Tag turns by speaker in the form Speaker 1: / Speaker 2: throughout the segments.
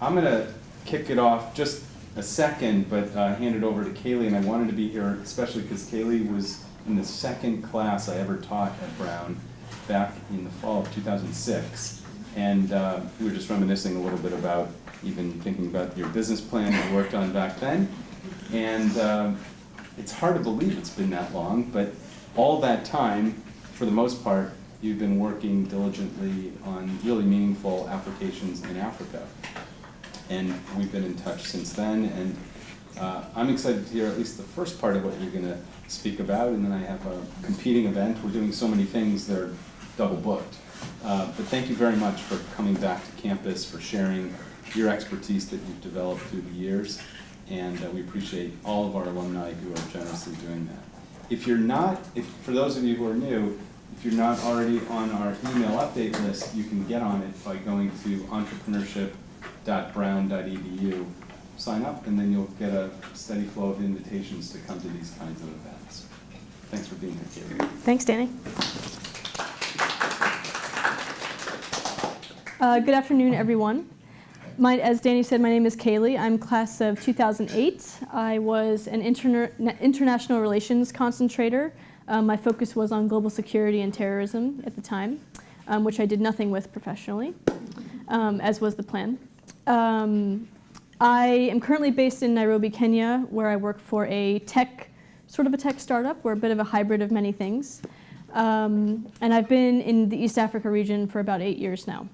Speaker 1: I'm going to kick it off just a second, but hand it over to Kalie. And I wanted to be here especially because Kalie was in the second class I ever taught at Brown back in the fall of 2006. And we were just reminiscing a little bit about even thinking about your business plan you worked on back then. And it's hard to believe it's been that long, but all that time, for the most part, you've been working diligently on really meaningful applications in Africa. And we've been in touch since then, and I'm excited to hear at least the first part of what you're going to speak about, and then I have a competing event. We're doing so many things, they're double booked. But thank you very much for coming back to campus, for sharing your expertise that you've developed through the years, and we appreciate all of our alumni who are generously doing that. If you're not, for those of you who are new, if you're not already on our email update list, you can get on it by going to entrepreneurship.brown.edu, sign up, and then you'll get a steady flow of invitations to come to these kinds of events. Thanks for being here, Kalie.
Speaker 2: Thanks, Danny. Good afternoon, everyone. As Danny said, my name is Kalie. I'm class of 2008. I was an international relations concentrator. My focus was on global security and terrorism at the time, which I did nothing with professionally, as was the plan. I am currently based in Nairobi, Kenya, where I work for a tech startup. We're a bit of a hybrid of many things. And I've been in the East Africa region for about 8 years now.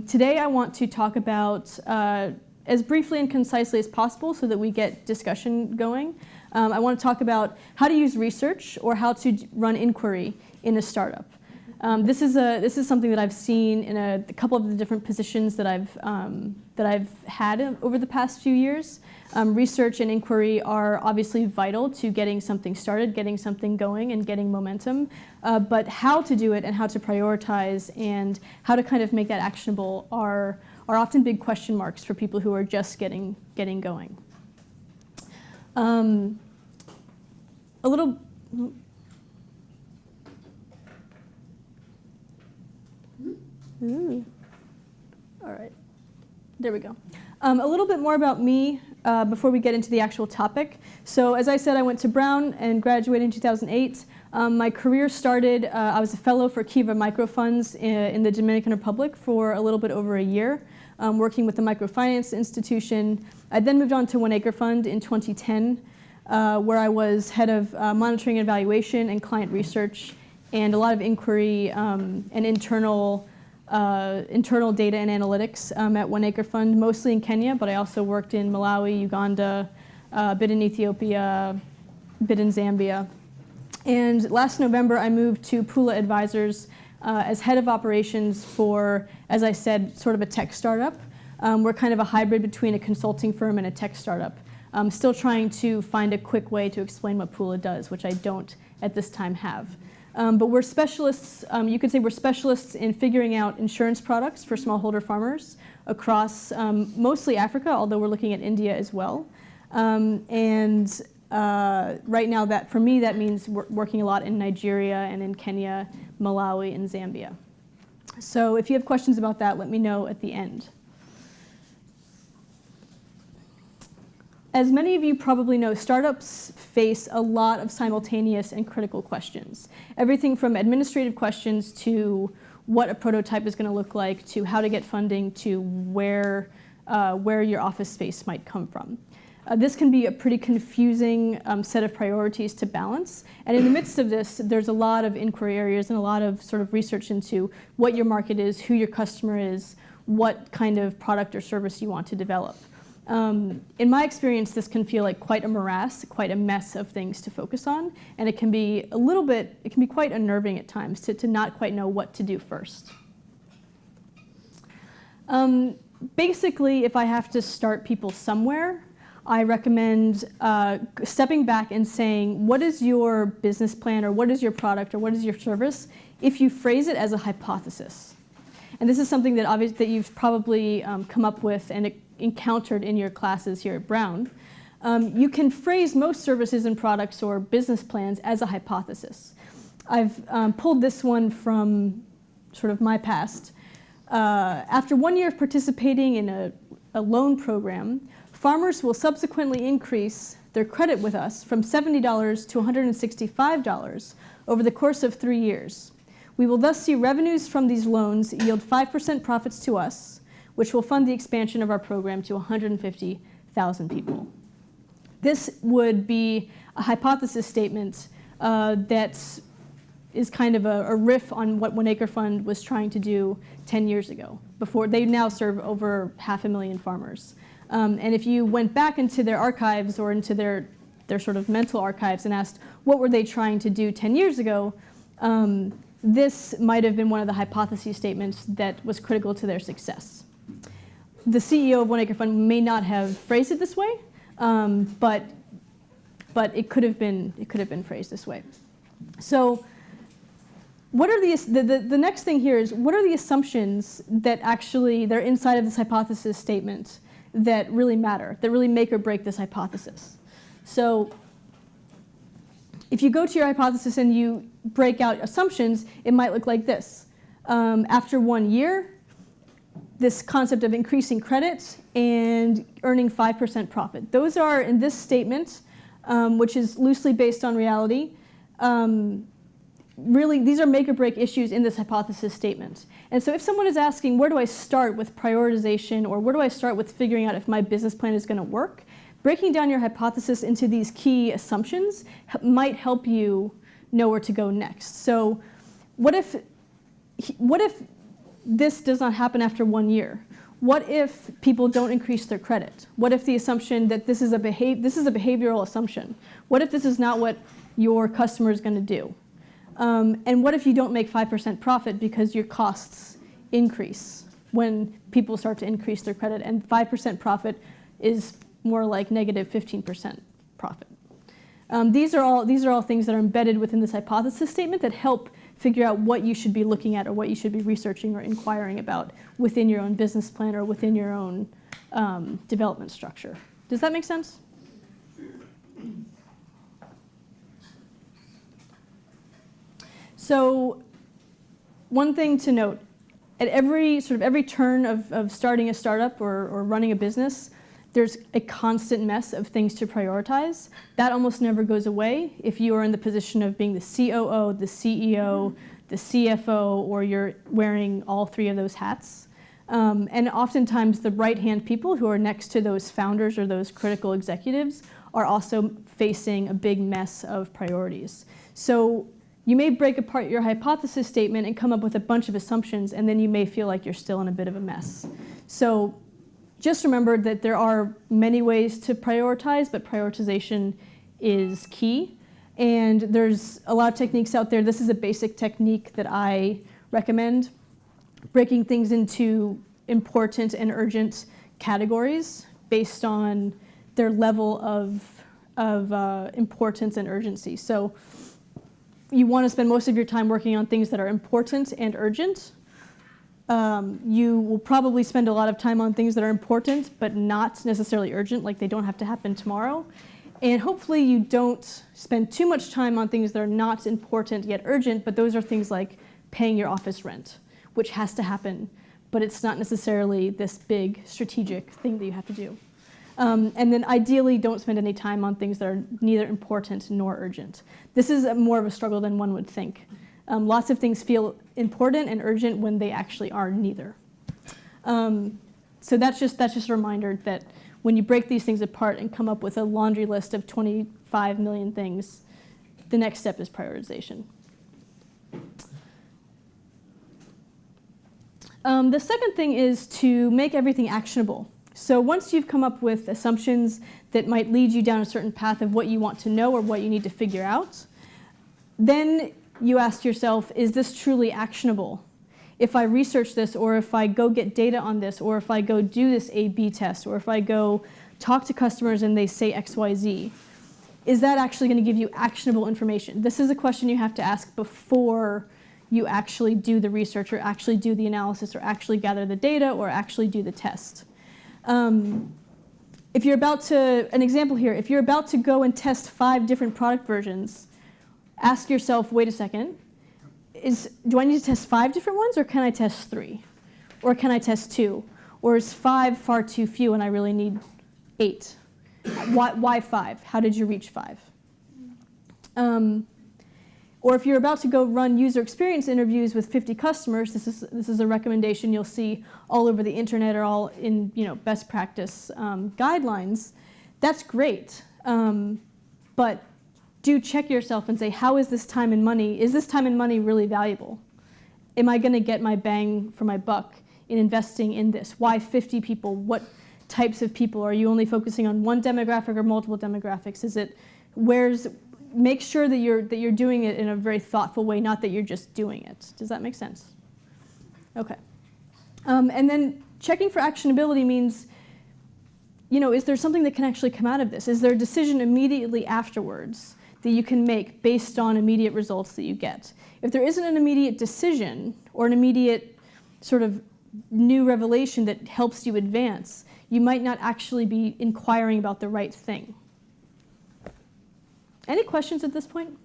Speaker 2: Today I want to talk about, as briefly and concisely as possible so that we get discussion going, I want to talk about how to use research or how to run inquiry in a startup. This is something that I've seen in a couple of the different positions that I've had over the past few years. Research and inquiry are obviously vital to getting something started, getting something going, and getting momentum. But how to do it and how to prioritize and how to kind of make that actionable are often big question marks for people who are just getting going. A little. Ooh. All right, there we go. A little bit more about me before we get into the actual topic. So as I said, I went to Brown and graduated in 2008. My career started, I was a fellow for Kiva Microfunds in the Dominican Republic for a little bit over a year, working with the microfinance institution. I then moved on to One Acre Fund in 2010, where I was head of monitoring and evaluation and client research, and a lot of inquiry and internal data and analytics at One Acre Fund, mostly in Kenya, but I also worked in Malawi, Uganda, a bit in Ethiopia, a bit in Zambia. And last November, I moved to Pula Advisors as head of operations for, as I said, sort of a tech startup. We're kind of a hybrid between a consulting firm and a tech startup. I'm still trying to find a quick way to explain what Pula does, which I don't at this time have. But we're specialists, you could say we're specialists in figuring out insurance products for smallholder farmers across mostly Africa, although we're looking at India as well. Right now, for me, that means working a lot in Nigeria and in Kenya, Malawi, and Zambia. So if you have questions about that, let me know at the end. As many of you probably know, startups face a lot of simultaneous and critical questions. Everything from administrative questions to what a prototype is going to look like, to how to get funding, to where your office space might come from. This can be a pretty confusing set of priorities to balance. And in the midst of this, there's a lot of inquiry areas and a lot of sort of research into what your market is, who your customer is, what kind of product or service you want to develop. In my experience, this can feel like quite a morass, quite a mess of things to focus on, and it can be quite unnerving at times to not quite know what to do first. Basically, if I have to start people somewhere, I recommend stepping back and saying, what is your business plan, or what is your product, or what is your service, if you phrase it as a hypothesis. And this is something that you've probably come up with and encountered in your classes here at Brown. You can phrase most services and products or business plans as a hypothesis. I've pulled this one from sort of my past. After 1 year of participating in a loan program, farmers will subsequently increase their credit with us from $70 to $165 over the course of 3 years. We will thus see revenues from these loans yield 5% profits to us, which will fund the expansion of our program to 150,000 people. This would be a hypothesis statement that is kind of a riff on what One Acre Fund was trying to do 10 years ago. Before they now serve over 500,000 farmers. And if you went back into their archives or into their sort of mental archives and asked what were they trying to do 10 years ago, this might have been one of the hypothesis statements that was critical to their success. The CEO of One Acre Fund may not have phrased it this way, but it could have been phrased this way. So what are the next thing here is, what are the assumptions that actually they're inside of this hypothesis statement that really matter, that really make or break this hypothesis? So if you go to your hypothesis and you break out assumptions, it might look like this. After 1 year, this concept of increasing credit and earning 5% profit. Those are, in this statement, which is loosely based on reality, really, these are make or break issues in this hypothesis statement. And so if someone is asking, where do I start with prioritization, or where do I start with figuring out if my business plan is going to work, breaking down your hypothesis into these key assumptions might help you know where to go next. So what if this does not happen after 1 year? What if people don't increase their credit? What if the assumption that this is a behavioral assumption? What if this is not what your customer is going to do? And what if you don't make 5% profit because your costs increase when people start to increase their credit, and 5% profit is more like negative 15% profit? These are all things that are embedded within this hypothesis statement that help figure out what you should be looking at or what you should be researching or inquiring about within your own business plan or within your own development structure. Does that make sense? So one thing to note, at every turn of starting a startup or running a business, there's a constant mess of things to prioritize. That almost never goes away if you are in the position of being the COO, the CEO, the CFO, or you're wearing all three of those hats. And oftentimes the right-hand people who are next to those founders or those critical executives are also facing a big mess of priorities. So you may break apart your hypothesis statement and come up with a bunch of assumptions, and then you may feel like you're still in a bit of a mess. So just remember that there are many ways to prioritize, but prioritization is key. And there's a lot of techniques out there. This is a basic technique that I recommend, breaking things into important and urgent categories based on their level of importance and urgency. So you want to spend most of your time working on things that are important and urgent. You will probably spend a lot of time on things that are important but not necessarily urgent, like they don't have to happen tomorrow. And hopefully you don't spend too much time on things that are not important yet urgent, but those are things like paying your office rent, which has to happen, but it's not necessarily this big strategic thing that you have to do. And then ideally don't spend any time on things that are neither important nor urgent. This is more of a struggle than one would think. Lots of things feel important and urgent when they actually are neither. So that's just a reminder that when you break these things apart and come up with a laundry list of 25 million things, the next step is prioritization. The second thing is to make everything actionable. So once you've come up with assumptions that might lead you down a certain path of what you want to know or what you need to figure out, then you ask yourself, is this truly actionable? If I research this, or if I go get data on this, or if I go do this A/B test, or if I go talk to customers and they say XYZ, is that actually going to give you actionable information? This is a question you have to ask before you actually do the research, or actually do the analysis, or actually gather the data, or actually do the test. If you're about to, an example here, if you're about to go and test 5 different product versions, ask yourself, wait a second, do I need to test 5 different ones, or can I test 3? Or can I test 2? Or is 5 far too few and I really need 8? Why 5? How did you reach 5? Or if you're about to go run user experience interviews with 50 customers, this is a recommendation you'll see all over the internet or all in best practice guidelines. That's great, but do check yourself and say, how is this time and money? Is this time and money really valuable? Am I going to get my bang for my buck in investing in this? Why 50 people? What types of people? Are you only focusing on one demographic or multiple demographics? Make sure that you're doing it in a very thoughtful way, not that you're just doing it. Does that make sense? Okay. And then checking for actionability means, is there something that can actually come out of this? Is there a decision immediately afterwards that you can make based on immediate results that you get? If there isn't an immediate decision or an immediate sort of new revelation that helps you advance, you might not actually be inquiring about the right thing. Any questions at this point?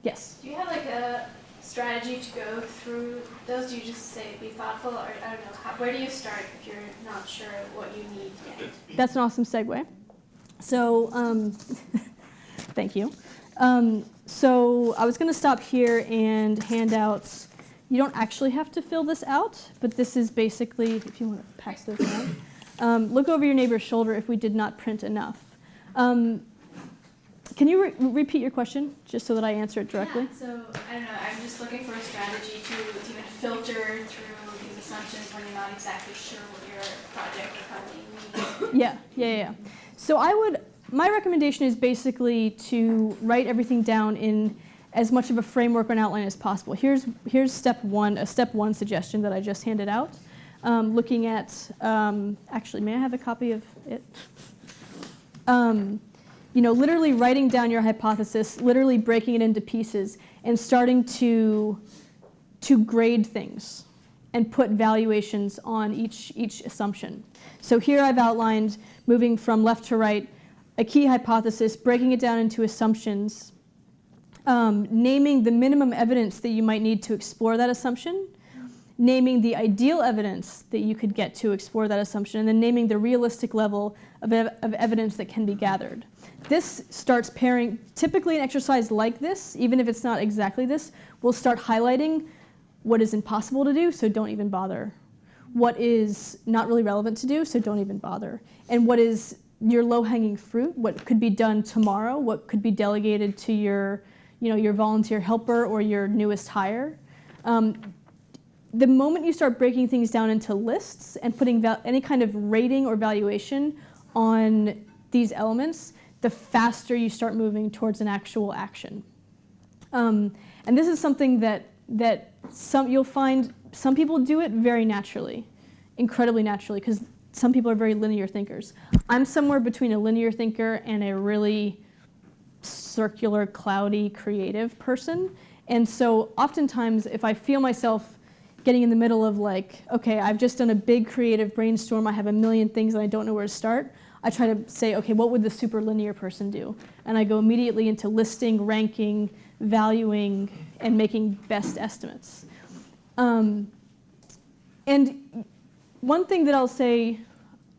Speaker 2: Yes?
Speaker 3: Do you have like a strategy to go through those? Do you just say be thoughtful, or I don't know, where do you start if you're not sure what you need yet?
Speaker 2: That's an awesome segue. So, thank you. So I was going to stop here and hand out, you don't actually have to fill this out, but this is basically, if you want to pass those around, look over your neighbor's shoulder if we did not print enough. Can you repeat your question, just so that I answer it directly?
Speaker 3: Yeah, so, I don't know, I'm just looking for a strategy to even filter through these assumptions when you're not exactly sure what your project or company needs.
Speaker 2: Yeah. So my recommendation is basically to write everything down in as much of a framework or an outline as possible. Here's step 1, a step 1 suggestion that I just handed out. Looking at, actually, may I have a copy of it? Literally writing down your hypothesis, literally breaking it into pieces, and starting to grade things and put valuations on each assumption. So here I've outlined, moving from left to right, a key hypothesis, breaking it down into assumptions, naming the minimum evidence that you might need to explore that assumption, naming the ideal evidence that you could get to explore that assumption, and then naming the realistic level of evidence that can be gathered. This starts pairing, typically an exercise like this, even if it's not exactly this, will start highlighting what is impossible to do, so don't even bother. What is not really relevant to do, so don't even bother. And what is your low-hanging fruit, what could be done tomorrow, what could be delegated to your volunteer helper or your newest hire. The moment you start breaking things down into lists and putting any kind of rating or valuation on these elements, the faster you start moving towards an actual action. And this is something that you'll find some people do it very naturally, incredibly naturally, because some people are very linear thinkers. I'm somewhere between a linear thinker and a really circular, cloudy, creative person. And so oftentimes, if I feel myself getting in the middle of like, okay, I've just done a big creative brainstorm, I have a million things and I don't know where to start, I try to say, okay, what would the super linear person do? And I go immediately into listing, ranking, valuing, and making best estimates. And one thing that I'll say,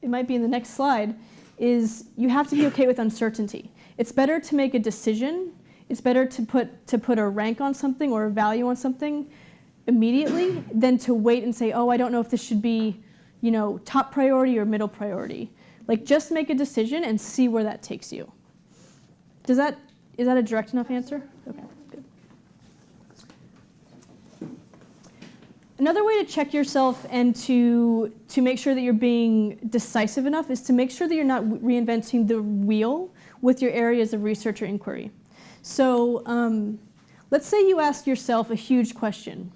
Speaker 2: it might be in the next slide, is you have to be okay with uncertainty. It's better to make a decision, it's better to put a rank on something or a value on something immediately than to wait and say, oh, I don't know if this should be, top priority or middle priority. Like, just make a decision and see where that takes you. Is that a direct enough answer? Okay, good. Another way to check yourself and to make sure that you're being decisive enough is to make sure that you're not reinventing the wheel with your areas of research or inquiry. So let's say you ask yourself a huge question.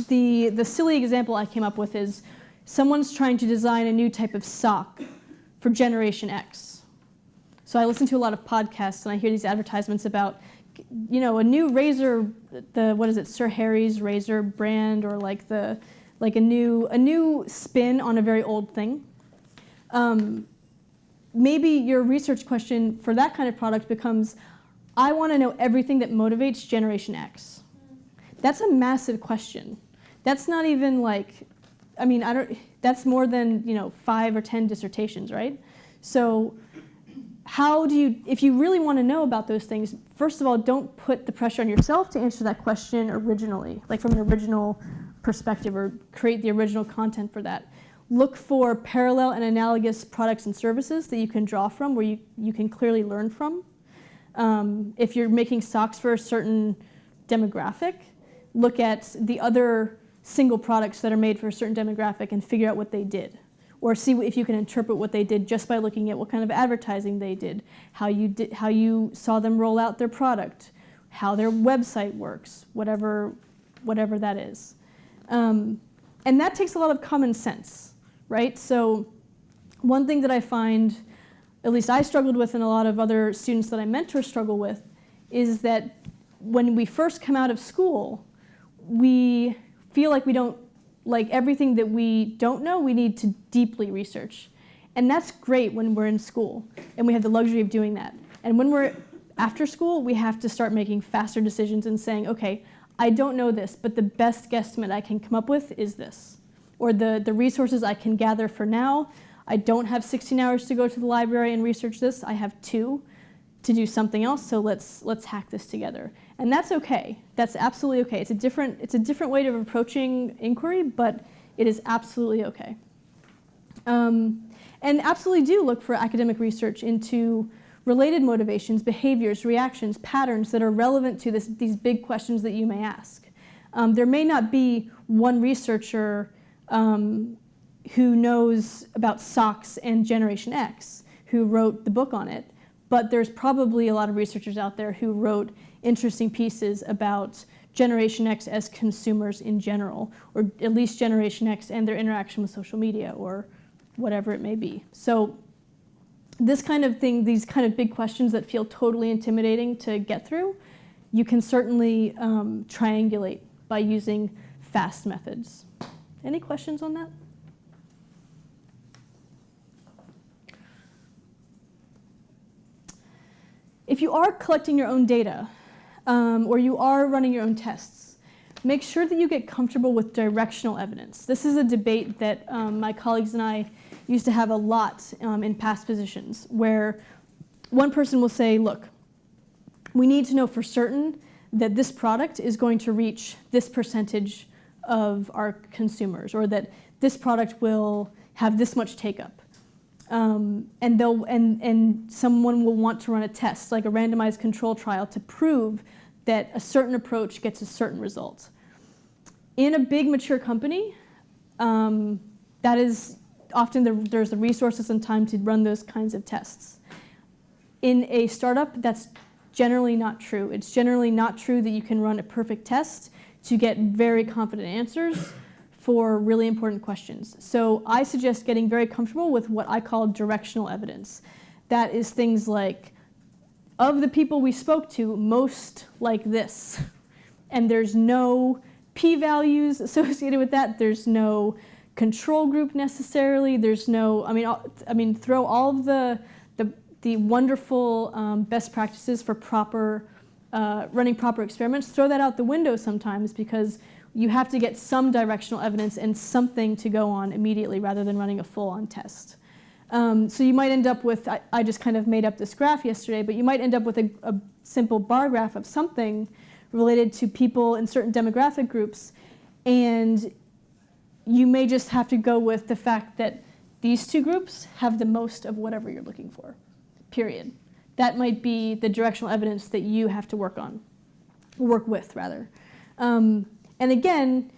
Speaker 2: The silly example I came up with is someone's trying to design a new type of sock for Generation X. So I listen to a lot of podcasts and I hear these advertisements about, a new razor, Sir Harry's razor brand, or a new spin on a very old thing. Maybe your research question for that kind of product becomes, I want to know everything that motivates Generation X. That's a massive question. That's not even like, that's more than, 5 or 10 dissertations, right? So if you really want to know about those things, first of all, don't put the pressure on yourself to answer that question originally, like from an original perspective, or create the original content for that. Look for parallel and analogous products and services that you can draw from, where you can clearly learn from. If you're making socks for a certain demographic, look at the other single products that are made for a certain demographic and figure out what they did. Or see if you can interpret what they did just by looking at what kind of advertising they did, how you saw them roll out their product, how their website works, whatever that is. And that takes a lot of common sense, right? So one thing that I find, at least I struggled with and a lot of other students that I mentor struggle with, is that when we first come out of school, we feel like we don't, like everything that we don't know, we need to deeply research. And that's great when we're in school and we have the luxury of doing that. And when we're after school, we have to start making faster decisions and saying, okay, I don't know this, but the best guesstimate I can come up with is this. Or the resources I can gather for now, I don't have 16 hours to go to the library and research this, I have 2 to do something else, so let's hack this together. And that's okay. That's absolutely okay. It's a different way of approaching inquiry, but it is absolutely okay. And absolutely do look for academic research into related motivations, behaviors, reactions, patterns that are relevant to these big questions that you may ask. There may not be one researcher who knows about socks and Generation X, who wrote the book on it, but there's probably a lot of researchers out there who wrote interesting pieces about Generation X as consumers in general, or at least Generation X and their interaction with social media, or whatever it may be. So this kind of thing, these kind of big questions that feel totally intimidating to get through, you can certainly triangulate by using fast methods. Any questions on that? If you are collecting your own data, or you are running your own tests, make sure that you get comfortable with directional evidence. This is a debate that my colleagues and I used to have a lot in past positions, where one person will say, look, we need to know for certain that this product is going to reach this percentage of our consumers, or that this product will have this much take-up. And someone will want to run a test, like a randomized control trial, to prove that a certain approach gets a certain result. In a big mature company, that is often there's the resources and time to run those kinds of tests. In a startup, that's generally not true. It's generally not true that you can run a perfect test to get very confident answers for really important questions. So I suggest getting very comfortable with what I call directional evidence. That is things like, of the people we spoke to, most like this. And there's no p-values associated with that. There's no control group necessarily. There's no, throw all of the wonderful best practices for running proper experiments, throw that out the window sometimes, because you have to get some directional evidence and something to go on immediately rather than running a full-on test. So you might end up with, I just kind of made up this graph yesterday, but you might end up with a simple bar graph of something related to people in certain demographic groups, and you may just have to go with the fact that these 2 groups have the most of whatever you're looking for, period. That might be the directional evidence that you have to work with. And again,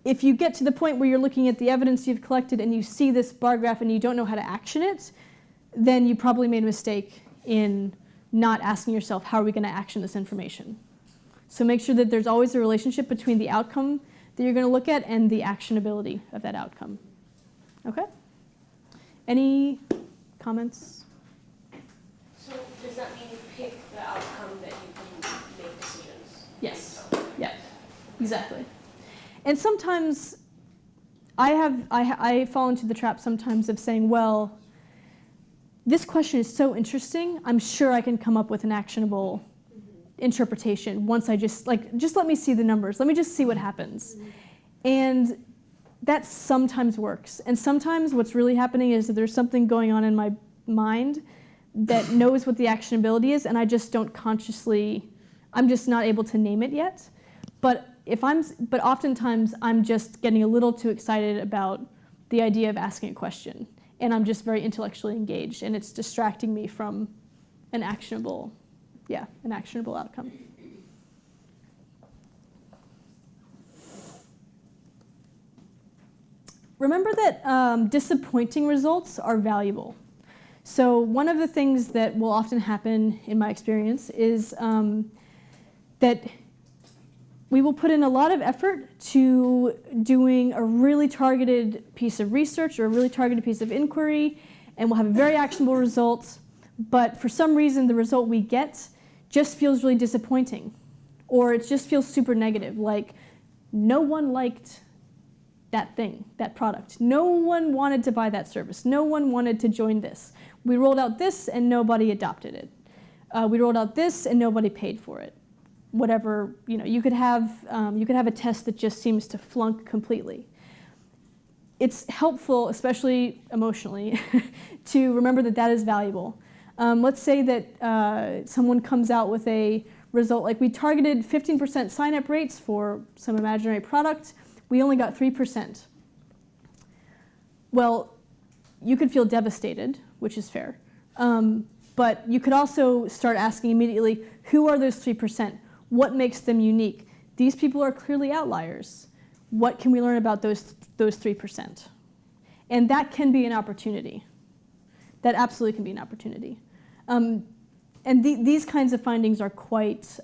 Speaker 2: if you get to the point where you're looking at the evidence you've collected and you see this bar graph and you don't know how to action it, then you probably made a mistake in not asking yourself, how are we going to action this information? So make sure that there's always a relationship between the outcome that you're going to look at and the actionability of that outcome. Okay? Any comments?
Speaker 4: So does that mean you pick the outcome that you can make decisions?
Speaker 2: Yes. Yeah. Exactly. And sometimes I fall into the trap sometimes of saying, well, this question is so interesting, I'm sure I can come up with an actionable interpretation once I just let me see the numbers. Let me just see what happens. And that sometimes works. And sometimes what's really happening is that there's something going on in my mind that knows what the actionability is, and I just don't consciously, I'm just not able to name it yet. But oftentimes I'm just getting a little too excited about the idea of asking a question, and I'm just very intellectually engaged, and it's distracting me from an actionable outcome. Remember that disappointing results are valuable. So one of the things that will often happen in my experience is that we will put in a lot of effort to doing a really targeted piece of research or a really targeted piece of inquiry, and we'll have a very actionable result, but for some reason the result we get just feels really disappointing, or it just feels super negative, like no one liked that thing, that product. No one wanted to buy that service. No one wanted to join this. We rolled out this and nobody adopted it. We rolled out this and nobody paid for it. Whatever, you could have a test that just seems to flunk completely. It's helpful, especially emotionally, to remember that that is valuable. Let's say that someone comes out with a result, like we targeted 15% sign-up rates for some imaginary product. We only got 3%. Well, you could feel devastated, which is fair. But you could also start asking immediately, who are those 3%? What makes them unique? These people are clearly outliers. What can we learn about those 3%? And that can be an opportunity. That absolutely can be an opportunity. And these kinds of findings are quite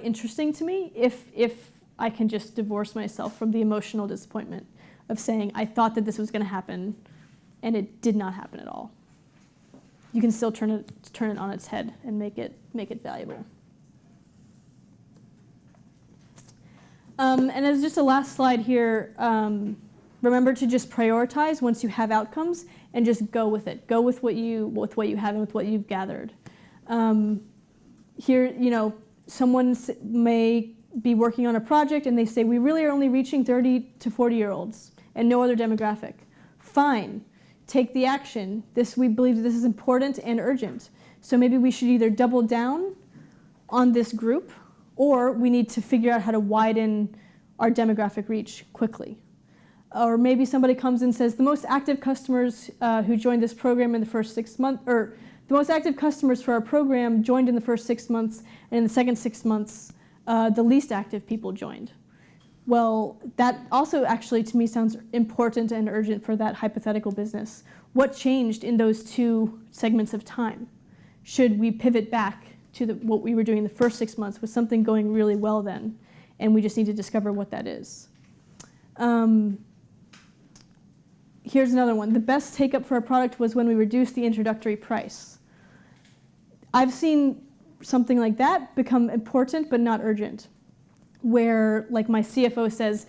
Speaker 2: interesting to me if I can just divorce myself from the emotional disappointment of saying, I thought that this was going to happen, and it did not happen at all. You can still turn it on its head and make it valuable. And as just a last slide here, remember to just prioritize once you have outcomes and just go with it. Go with what you have and with what you've gathered. Here, someone may be working on a project and they say, we really are only reaching 30 to 40-year-olds and no other demographic. Fine, take the action. We believe that this is important and urgent. So maybe we should either double down on this group, or we need to figure out how to widen our demographic reach quickly. Or maybe somebody comes and says, the most active customers who joined this program in the first 6 months, or the most active customers for our program joined in the first 6 months, and in the second 6 months, the least active people joined. Well, that also actually to me sounds important and urgent for that hypothetical business. What changed in those two segments of time? Should we pivot back to what we were doing the first 6 months? Was something going really well then? And we just need to discover what that is. Here's another one. The best take-up for our product was when we reduced the introductory price. I've seen something like that become important but not urgent, where like my CFO says,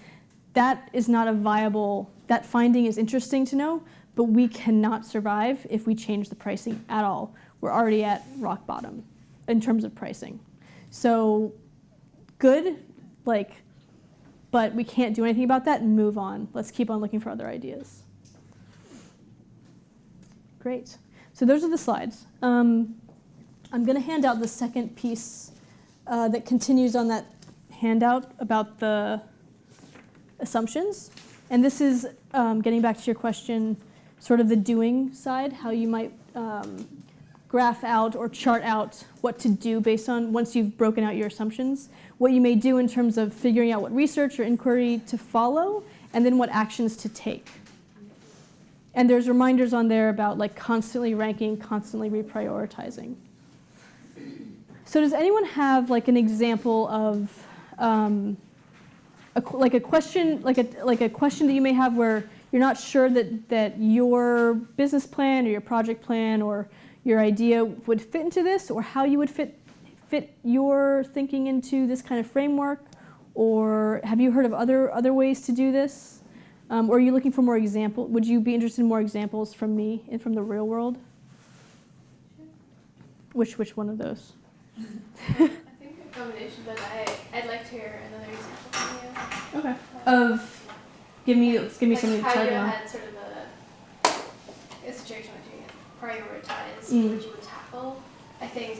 Speaker 2: that is not a viable, that finding is interesting to know, but we cannot survive if we change the pricing at all. We're already at rock bottom in terms of pricing. So good, but we can't do anything about that and move on. Let's keep on looking for other ideas. Great. So those are the slides. I'm going to hand out the second piece that continues on that handout about the assumptions. And this is getting back to your question, sort of the doing side, how you might graph out or chart out what to do based on once you've broken out your assumptions, what you may do in terms of figuring out what research or inquiry to follow, and then what actions to take. And there's reminders on there about like constantly ranking, constantly reprioritizing. So does anyone have like an example of a question that you may have where you're not sure that your business plan or your project plan or your idea would fit into this, or how you would fit your thinking into this kind of framework? Or have you heard of other ways to do this? Or are you looking for more examples? Would you be interested in more examples from me and from the real world? Which one of those?
Speaker 3: I think a combination, but I'd like to hear another example.
Speaker 2: Okay. Give me
Speaker 3: Like
Speaker 2: something to
Speaker 3: how
Speaker 2: target
Speaker 3: you
Speaker 2: on.
Speaker 3: had sort of a situation where you prioritize
Speaker 2: Mm.
Speaker 3: what you would tackle. I think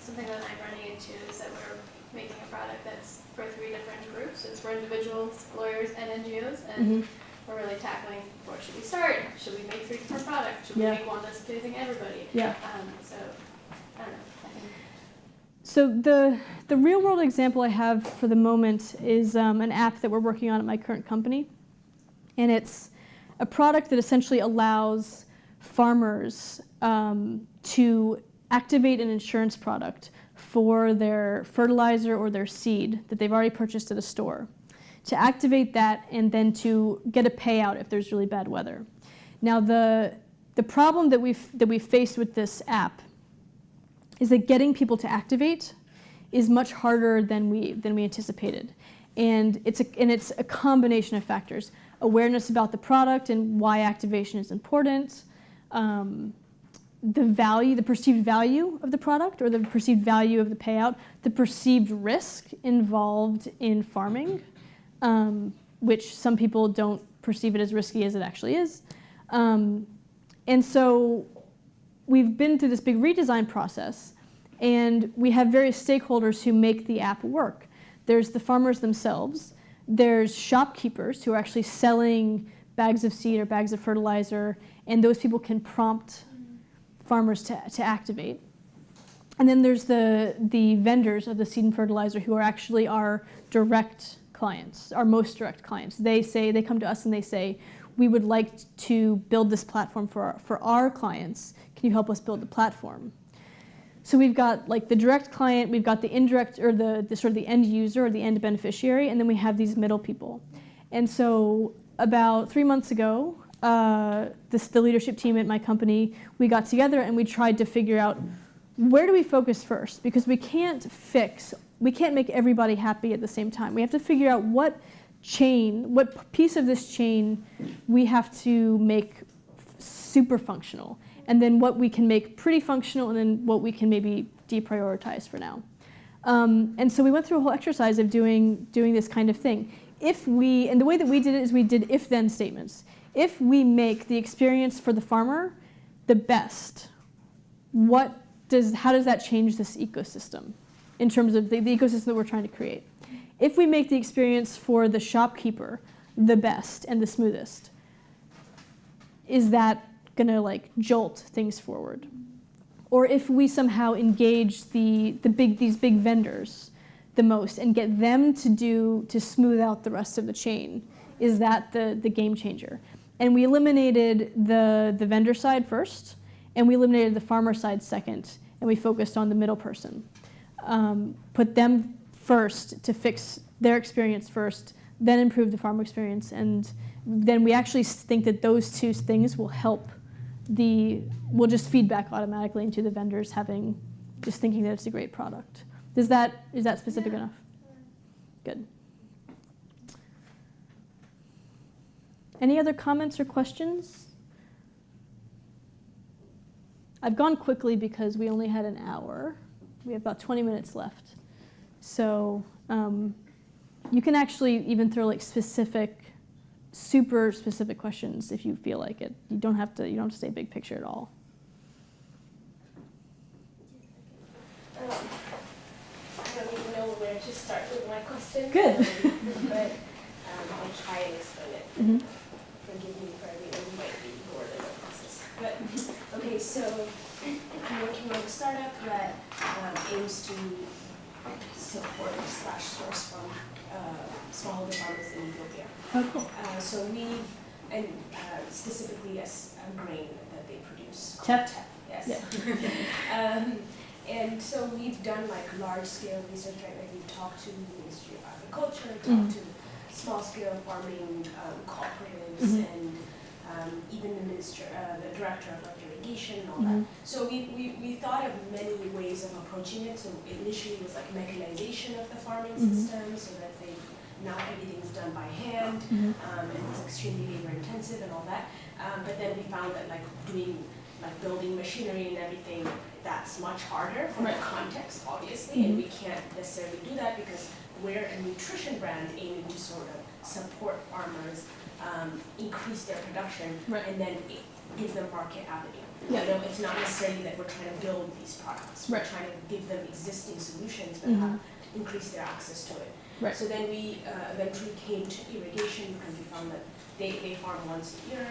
Speaker 3: something that I'm running into is that we're making a product that's for 3 different groups. It's for individuals, lawyers, and NGOs, and we're really tackling where should we start? Should we make 3 different products? Should we
Speaker 2: Yeah.
Speaker 3: make one that's pleasing everybody?
Speaker 2: Yeah.
Speaker 3: So I don't know. I think
Speaker 2: So the real world example I have for the moment is an app that we're working on at my current company, and it's a product that essentially allows farmers to activate an insurance product for their fertilizer or their seed that they've already purchased at a store, to activate that and then to get a payout if there's really bad weather. Now the problem that we've faced with this app is that getting people to activate is much harder than we anticipated, and it's a combination of factors: awareness about the product and why activation is important, the perceived value of the product or the perceived value of the payout, the perceived risk involved in farming, which some people don't perceive it as risky as it actually is, and so we've been through this big redesign process, and we have various stakeholders who make the app work. There's the farmers themselves, there's shopkeepers who are actually selling bags of seed or bags of fertilizer, and those people can prompt farmers to activate. And then there's the vendors of the seed and fertilizer who are actually our direct clients, our most direct clients. They come to us and they say, we would like to build this platform for our clients. Can you help us build the platform? So we've got like the direct client, we've got the indirect, or the sort of the end user or the end beneficiary, and then we have these middle people. And so about 3 months ago, the leadership team at my company, we got together and we tried to figure out, where do we focus first? Because we can't make everybody happy at the same time. We have to figure out what piece of this chain we have to make super functional, and then what we can make pretty functional, and then what we can maybe deprioritize for now. And so we went through a whole exercise of doing this kind of thing. And the way that we did it is we did if-then statements. If we make the experience for the farmer the best, how does that change this ecosystem in terms of the ecosystem that we're trying to create? If we make the experience for the shopkeeper the best and the smoothest, is that gonna like jolt things forward? Or if we somehow engage these big vendors the most and get them to smooth out the rest of the chain, is that the game changer? And we eliminated the vendor side first, and we eliminated the farmer side second, and we focused on the middle person. Put them first to fix their experience first, then improve the farmer experience, and then we actually think that those 2 things will help we'll just feedback automatically into the vendors just thinking that it's a great product. Is that specific enough? Good. Any other comments or questions? I've gone quickly because we only had an hour. We have about 20 minutes left. So you can actually even throw like super specific questions if you feel like it. You don't have to stay big picture at all.
Speaker 4: I don't even know where to start with my question.
Speaker 2: Good.
Speaker 4: But I'll try and explain it.
Speaker 2: Mm-hmm.
Speaker 4: Forgive me for anyone who might be bored in the process. But okay, so I'm working on a startup that aims to support / source from smallholder farmers in Ethiopia.
Speaker 2: Oh, cool.
Speaker 4: So specifically as a grain that they produce.
Speaker 2: Teff?
Speaker 4: Yes.
Speaker 2: Yeah.
Speaker 4: And so we've done like large scale research, right? Like we've talked to the Ministry of Agriculture, talked to small scale farming cooperatives, and even the director of irrigation and all that. So we thought of many ways of approaching it. So initially it was like mechanization of the farming system, so that now everything's done by hand, and it's extremely labor intensive and all that. But then we found that building machinery and everything, that's much harder from the context, obviously, and we can't necessarily do that because we're a nutrition brand aiming to sort of support farmers, increase their production,
Speaker 2: Right.
Speaker 4: and then give them market avenue.
Speaker 2: Yeah.
Speaker 4: You know, it's not necessarily that we're trying to build these products.
Speaker 2: Right.
Speaker 4: We're trying to give them existing solutions, but increase their access to it.
Speaker 2: Right.
Speaker 4: So then we eventually came to irrigation because we found that they farm once a year,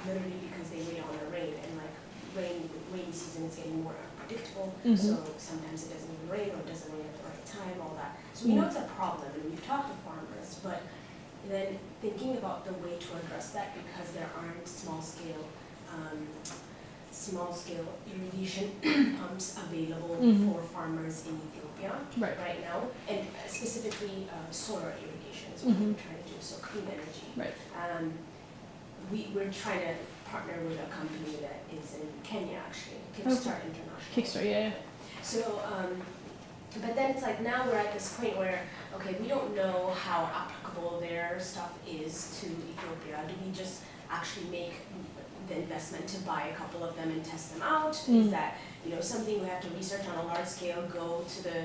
Speaker 4: literally because they wait on the rain, and like rainy season is getting more unpredictable. So sometimes it doesn't even rain, or it doesn't rain at the right time, all that. So we know it's a problem, and we've talked to farmers, but then thinking about the way to address that, because there aren't small scale irrigation pumps available for farmers in Ethiopia right now, and specifically solar irrigation is what we're trying to do, so clean energy.
Speaker 2: Right.
Speaker 4: We're trying to partner with a company that is in Kenya, actually, Kickstart International.
Speaker 2: Kickstart, yeah.
Speaker 4: So, but then it's like now we're at this point where, okay, we don't know how applicable their stuff is to Ethiopia. Do we just actually make the investment to buy a couple of them and test them out? Is that, you know, something we have to research on a large scale, go to the,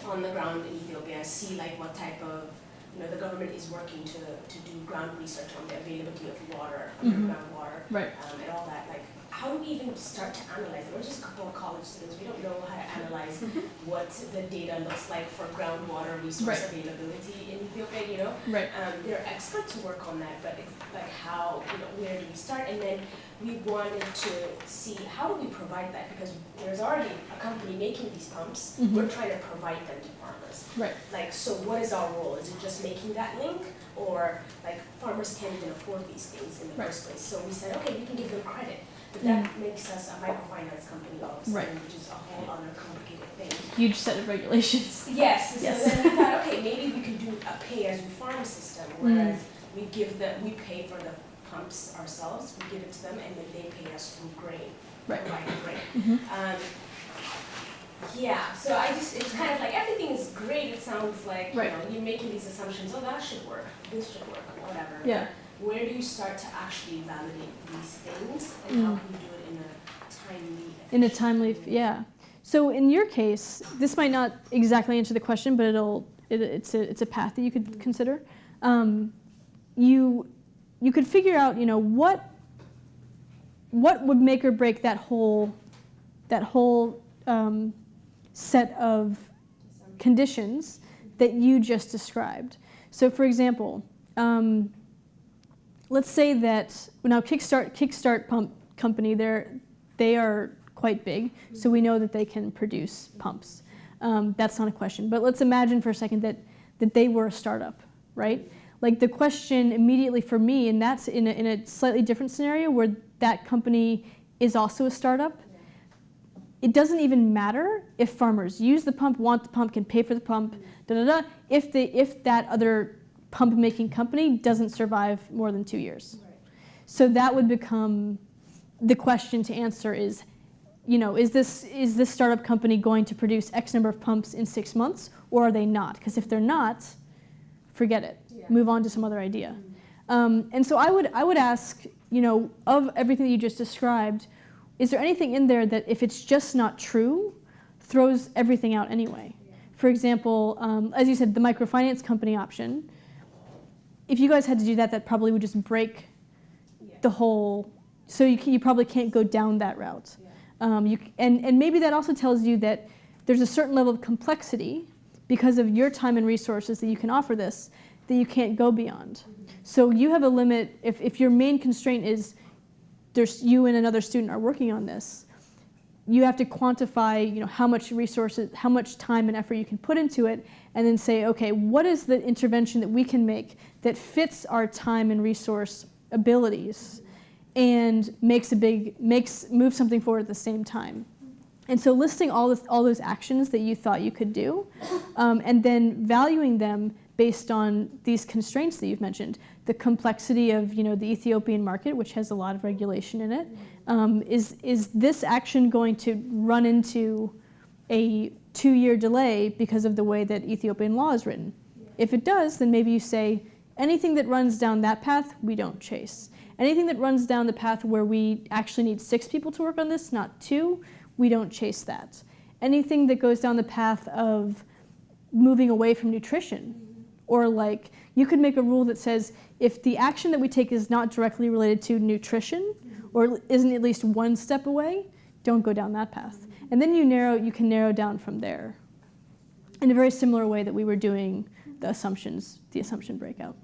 Speaker 4: on the ground in Ethiopia, see like what type of, you know, the government is working to do ground research on the availability of water, underground water, and all that. Like, how do we even start to analyze it? We're just a couple of college students. We don't know how to analyze what the data looks like for groundwater resource availability in Ethiopia, you know? There are experts who work on that, but it's like how, you know, where do we start? And then we wanted to see how do we provide that, because there's already a company making these pumps. We're trying to provide them to farmers. Like, so what is our role? Is it just making that link? Or like farmers can't even afford these things in the first place. So we said, okay, we can give them credit. But that makes us a microfinance company all of a sudden, which is a whole other complicated thing.
Speaker 2: Huge set of regulations.
Speaker 4: Yes. So then we thought, okay, maybe we could do a pay-as-you-farm system, whereas we pay for the pumps ourselves, we give it to them, and then they pay us through grain, providing grain. Yeah, so it's kind of like everything is great. It sounds like, you know, you're making these assumptions, oh, that should work, this should work, whatever.
Speaker 2: Yeah.
Speaker 4: Where do you start to actually validate these things, and how can you do it in a timely,
Speaker 2: yeah. So in your case, this might not exactly answer the question, but it's a path that you could consider. You could figure out, you know, what would make or break that whole set of conditions that you just described. So for example, let's say that now Kickstart pump company, they are quite big, so we know that they can produce pumps. That's not a question. But let's imagine for a second that they were a startup, right? Like the question immediately for me, and that's in a slightly different scenario where that company is also a startup. It doesn't even matter if farmers use the pump, want the pump, can pay for the pump, if that other pump-making company doesn't survive more than 2 years. So that would become the question to answer is, you know, is this startup company going to produce X number of pumps in 6 months, or are they not? Because if they're not, forget it. Move on to some other idea. And so I would ask, you know, of everything that you just described, is there anything in there that if it's just not true, throws everything out anyway? For example, as you said, the microfinance company option, if you guys had to do that, that probably would just break the whole, so you probably can't go down that route. And maybe that also tells you that there's a certain level of complexity because of your time and resources that you can offer this, that you can't go beyond. So you have a limit, if your main constraint is you and another student are working on this, you have to quantify, you know, how much resources, how much time and effort you can put into it, and then say, okay, what is the intervention that we can make that fits our time and resource abilities and moves something forward at the same time. And so listing all those actions that you thought you could do, and then valuing them based on these constraints that you've mentioned, the complexity of, you know, the Ethiopian market, which has a lot of regulation in it. Is this action going to run into a 2-year delay because of the way that Ethiopian law is written? If it does, then maybe you say, anything that runs down that path, we don't chase. Anything that runs down the path where we actually need 6 people to work on this, not 2, we don't chase that. anything that goes down the path of moving away from nutrition. Or like, you could make a rule that says if the action that we take is not directly related to nutrition, or isn't at least one step away, don't go down that path. And then you can narrow down from there in a very similar way that we were doing the assumption breakout.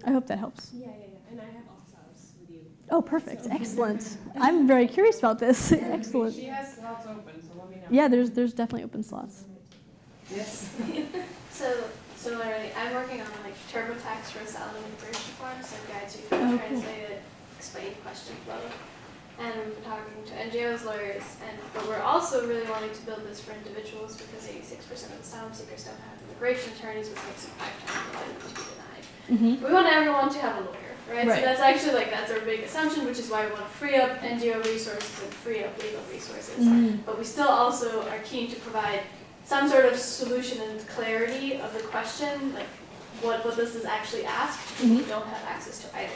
Speaker 2: I hope that helps.
Speaker 4: Yeah. And I have ops with you.
Speaker 2: Oh, perfect. Excellent. I'm very curious about this. Excellent.
Speaker 5: She has slots open, so let me know.
Speaker 2: Yeah, there's definitely open slots.
Speaker 5: Yes.
Speaker 3: So similarly, I'm working on like TurboTax for asylum and immigration forms, so guides you can translate it, explain question flow. And we've been talking to NGOs, lawyers, but we're also really wanting to build this for individuals because 86% of asylum seekers don't have immigration attorneys, which makes it 5 times more likely to be denied.
Speaker 2: Mm-hmm.
Speaker 3: We want everyone to have a lawyer, right?
Speaker 2: Right.
Speaker 3: So that's actually that's our big assumption, which is why we want to free up NGO resources and free up legal resources.
Speaker 2: Mm-hmm.
Speaker 3: But we still also are keen to provide some sort of solution and clarity of the question, like what this is actually asked, because we don't have access to either.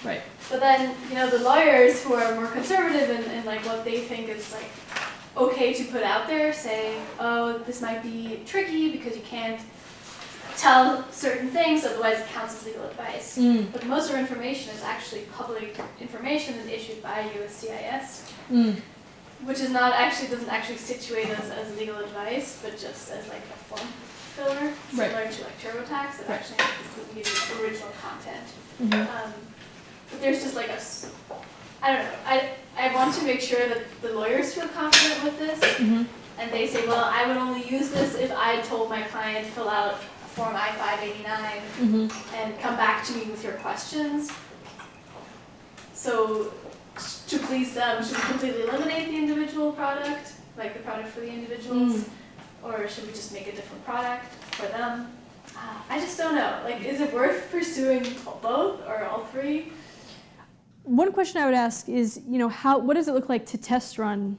Speaker 2: Right.
Speaker 3: But then, the lawyers who are more conservative in like what they think is like okay to put out there say, oh, this might be tricky because you can't tell certain things, otherwise it counts as legal advice. But most of our information is actually public information and issued by USCIS. Which is doesn't actually situate us as legal advice, but just as like a form filler, similar to like TurboTax, that actually doesn't give you original content. But there's just like I don't know, I want to make sure that the lawyers feel confident with this, and they say, well, I would only use this if I told my client fill out Form I-589 and come back to me with your questions. So to please them, should we completely eliminate the individual product, like the product for the individuals, or should we just make a different product for them? I just don't know. Like, is it worth pursuing both or all three?
Speaker 2: One question I would ask is, what does it look like to test run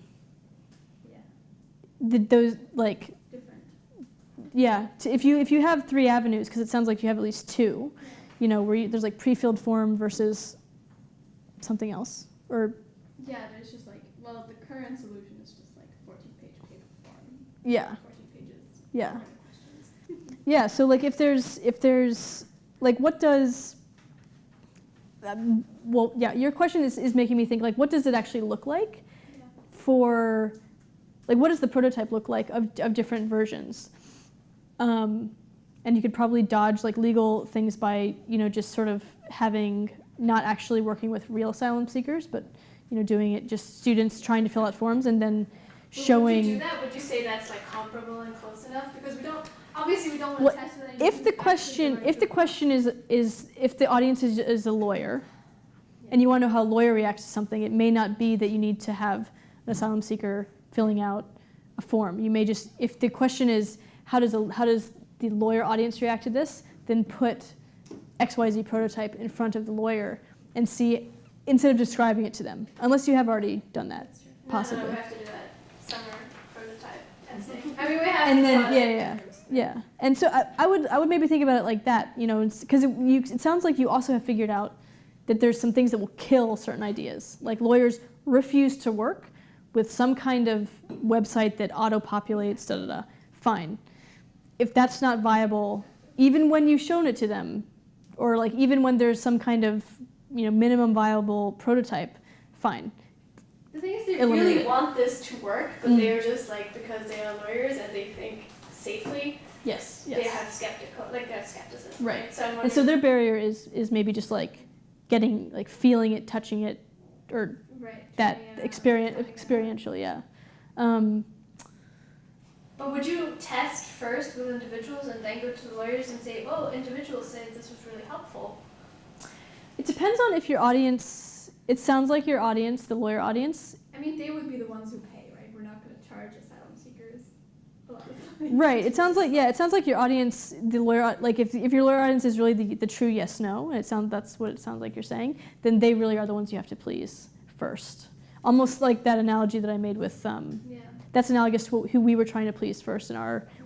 Speaker 2: those like?
Speaker 3: Different.
Speaker 2: Yeah, if you have 3 avenues, because it sounds like you have at least 2, where there's like pre-filled form versus something else. Or
Speaker 3: Yeah, there's just like, well, the current solution is just like 14-page paper form.
Speaker 2: Yeah.
Speaker 3: 14 pages.
Speaker 2: Yeah.
Speaker 3: Questions.
Speaker 2: Yeah, so like if there's like what does your question is making me think like what does it actually look like for like what does the prototype look like of different versions? And you could probably dodge like legal things by just sort of having not actually working with real asylum seekers, but doing it just students trying to fill out forms and then showing.
Speaker 3: Would you do that? Would you say that's like comparable and close enough? Because we don't want to test with anything.
Speaker 2: If the question is if the audience is a lawyer, and you want to know how a lawyer reacts to something, it may not be that you need to have an asylum seeker filling out a form. You may just, if the question is how does the lawyer audience react to this, then put XYZ prototype in front of the lawyer and see, instead of describing it to them, unless you have already done that, possibly.
Speaker 3: No, we have to do that summer prototype testing. I mean, we have
Speaker 2: And
Speaker 3: to
Speaker 2: then, yeah. And so I would maybe think about it like that, because it sounds like you also have figured out that there's some things that will kill certain ideas. Like lawyers refuse to work with some kind of website that auto-populates, Fine. If that's not viable, even when you've shown it to them, or like even when there's some kind of minimum viable prototype, fine.
Speaker 3: The thing is, they
Speaker 2: Eliminate
Speaker 3: really
Speaker 2: it.
Speaker 3: want this to work, but they're just like, because they are lawyers and they think safely,
Speaker 2: Yes.
Speaker 3: they have skepticism.
Speaker 2: Right.
Speaker 3: So I'm
Speaker 2: And so their barrier is maybe just like getting, like feeling it, touching it, or that experiential, yeah.
Speaker 3: But would you test first with individuals and then go to the lawyers and say, oh, individuals said this was really helpful?
Speaker 2: It depends on if your audience, it sounds like your audience, the lawyer audience.
Speaker 3: I mean, they would be the ones who pay, right? We're not going to charge asylum seekers a lot of money.
Speaker 2: Right, it sounds like your audience, the lawyer, like if your lawyer audience is really the true yes/no, and that's what it sounds like you're saying, then they really are the ones you have to please first. Almost like that analogy that I made with, that's analogous to who we were trying to please first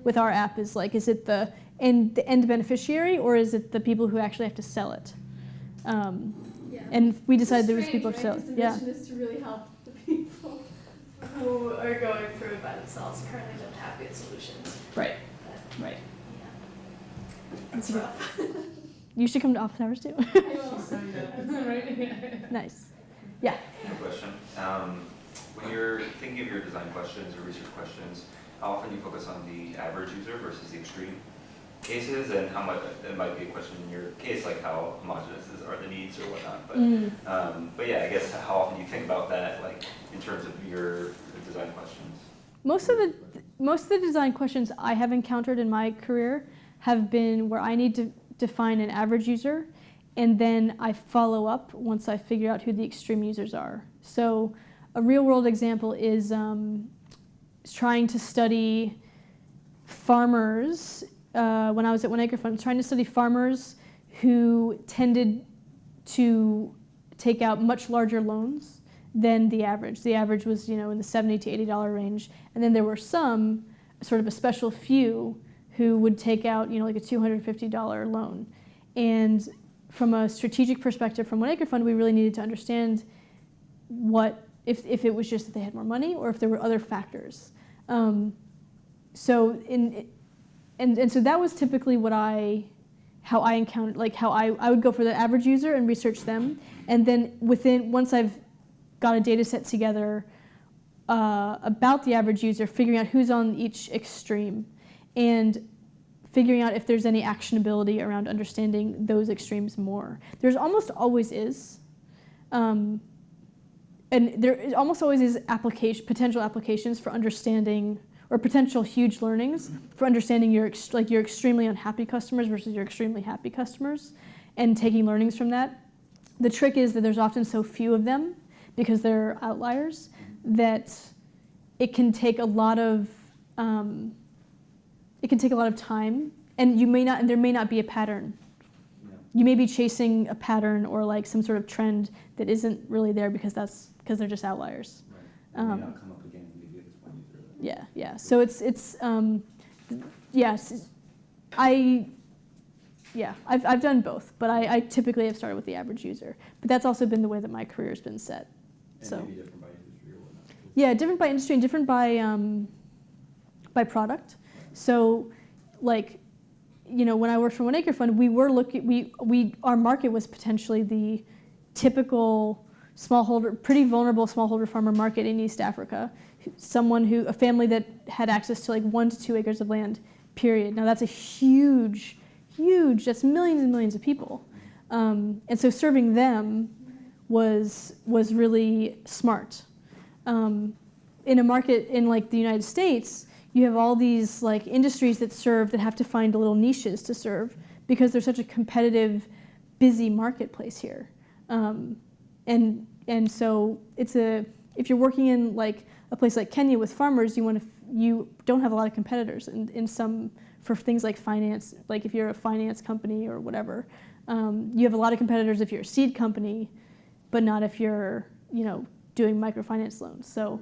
Speaker 2: with our app is like, is it the end beneficiary or is it the people who actually have to sell it? And we decided there was people who sell it.
Speaker 3: The mission is to really help the people. who are going through it by themselves currently don't have good solutions.
Speaker 2: Right.
Speaker 3: But,
Speaker 2: Right.
Speaker 3: yeah, it's rough.
Speaker 2: You should come to office hours too.
Speaker 5: Right?
Speaker 2: Nice.
Speaker 6: I have a question. When you're thinking of your design questions or research questions, how often do you focus on the average user versus the extreme cases, and how much, it might be a question in your case, like how homogeneous are the needs or whatnot, but yeah, I guess how often do you think about that, like in terms of your design questions?
Speaker 2: Most of the design questions I have encountered in my career have been where I need to define an average user, and then I follow up once I figure out who the extreme users are. So a real world example is trying to study farmers. When I was at One Acre Fund, trying to study farmers who tended to take out much larger loans than the average. The average was, in the $70 to $80 range, and then there were some, sort of a special few, who would take out, like a $250 loan. And from a strategic perspective, from One Acre Fund, we really needed to understand what if it was just that they had more money, or if there were other factors. So that was typically how I encountered, like how I would go for the average user and research them, and then once I've got a data set together about the average user, figuring out who's on each extreme, and figuring out if there's any actionability around understanding those extremes more. There's almost always is, and there almost always is potential applications for understanding, or potential huge learnings for understanding your extremely unhappy customers versus your extremely happy customers, and taking learnings from that. The trick is that there's often so few of them, because they're outliers, that it can take a lot of time, and there may not be a pattern. You may be chasing a pattern or like some sort of trend that isn't really there because they're just outliers.
Speaker 1: Right. It may not come up again, maybe it's one user.
Speaker 2: Yeah. So yes, I've done both, but I typically have started with the average user. But that's also been the way that my career's been set.
Speaker 1: And
Speaker 2: so
Speaker 1: maybe different by industry or whatnot.
Speaker 2: yeah, different by industry and different by product. So when I worked for One Acre Fund, we were our market was potentially the typical smallholder, pretty vulnerable smallholder farmer market in East Africa. A family that had access to like 1 to 2 acres of land, period. Now that's a huge, that's millions and millions of people. And so serving them was really smart. In a market in like the United States, you have all these like industries that have to find little niches to serve because there's such a competitive, busy marketplace here. And so if you're working in like a place like Kenya with farmers, you don't have a lot of competitors for things like finance. Like if you're a finance company or whatever, you have a lot of competitors if you're a seed company, but not if you're doing microfinance loans. So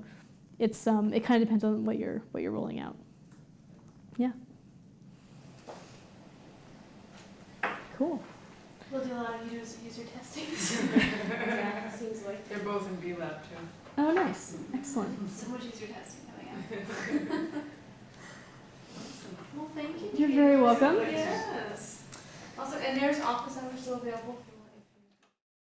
Speaker 2: it kind of depends on what you're rolling out. Yeah. Cool.
Speaker 3: We'll do a lot of user testing.
Speaker 5: Yeah, seems like they're both in B Lab too.
Speaker 2: Oh, nice. Excellent.
Speaker 3: So much user testing coming out. Well, thank you.
Speaker 2: You're very welcome.
Speaker 3: Yes. Also, and there's office hours still available.